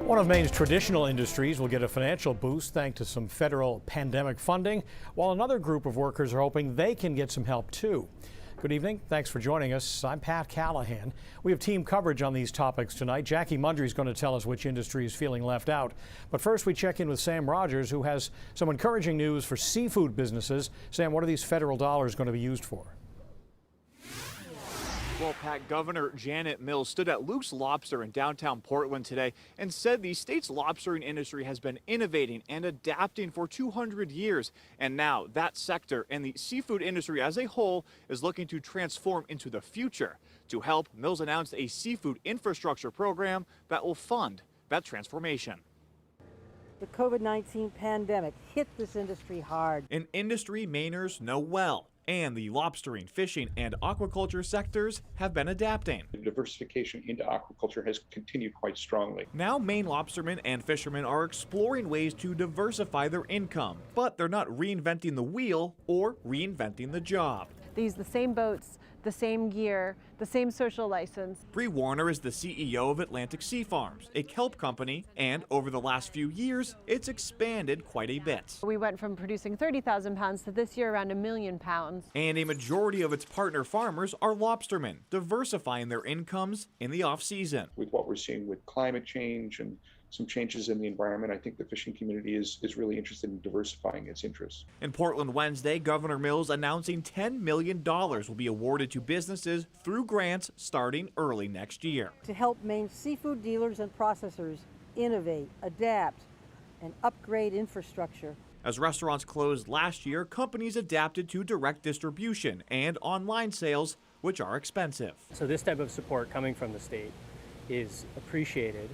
One of Maine's traditional industries will get a financial boost thanks to some federal pandemic funding, while another group of workers are hoping they can get some help too. Good evening. Thanks for joining us. I'm Pat Callahan. We have team coverage on these topics tonight. Jackie Mundry is going to tell us which industry is feeling left out. But first, we check in with Sam Rogers, who has some encouraging news for seafood businesses. Sam, what are these federal dollars going to be used for? Well, Pat, Governor Janet Mills stood at Luke's Lobster in downtown Portland today and said the state's lobstering industry has been innovating and adapting for 200 years. And now that sector and the seafood industry as a whole is looking to transform into the future. To help, Mills announced a seafood infrastructure program that will fund that transformation. The COVID-19 pandemic hit this industry hard. An industry Mainers know well. And the lobstering, fishing, and aquaculture sectors have been adapting. The diversification into aquaculture has continued quite strongly. Now Maine lobstermen and fishermen are exploring ways to diversify their income, but they're not reinventing the wheel or reinventing the job. They use the same boats, the same gear, the same social license. Bree Warner is the CEO of Atlantic Sea Farms, a kelp company, and over the last few years, it's expanded quite a bit. We went from producing 30,000 pounds to this year around 1 million pounds. And a majority of its partner farmers are lobstermen, diversifying their incomes in the off-season. With what we're seeing with climate change and some changes in the environment, I think the fishing community is really interested in diversifying its interests. In Portland Wednesday, Governor Mills announcing $10 million will be awarded to businesses through grants starting early next year. To help Maine seafood dealers and processors innovate, adapt, and upgrade infrastructure. As restaurants closed last year, companies adapted to direct distribution and online sales, which are expensive. So this type of support coming from the state is appreciated,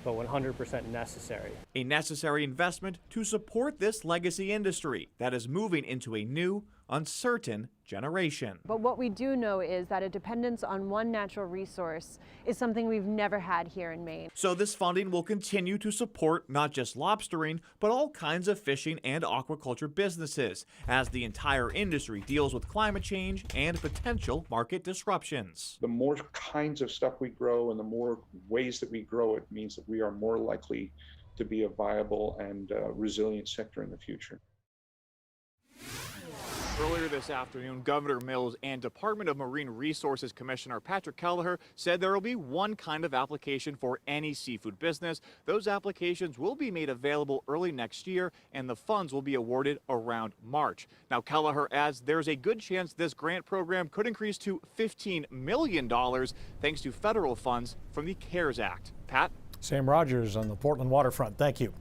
but 100% necessary. A necessary investment to support this legacy industry that is moving into a new, uncertain generation. But what we do know is that a dependence on one natural resource is something we've never had here in Maine. So this funding will continue to support not just lobstering, but all kinds of fishing and aquaculture businesses as the entire industry deals with climate change and potential market disruptions. The more kinds of stuff we grow and the more ways that we grow it means that we are more likely to be a viable and resilient sector in the future. Earlier this afternoon, Governor Mills and Department of Marine Resources Commissioner Patrick Kelleher said there will be one kind of application for any seafood business. Those applications will be made available early next year, and the funds will be awarded around March. Now, Kelleher adds there's a good chance this grant program could increase to $15 million thanks to federal funds from the CARES Act. Pat? Sam Rogers on the Portland waterfront. Thank you.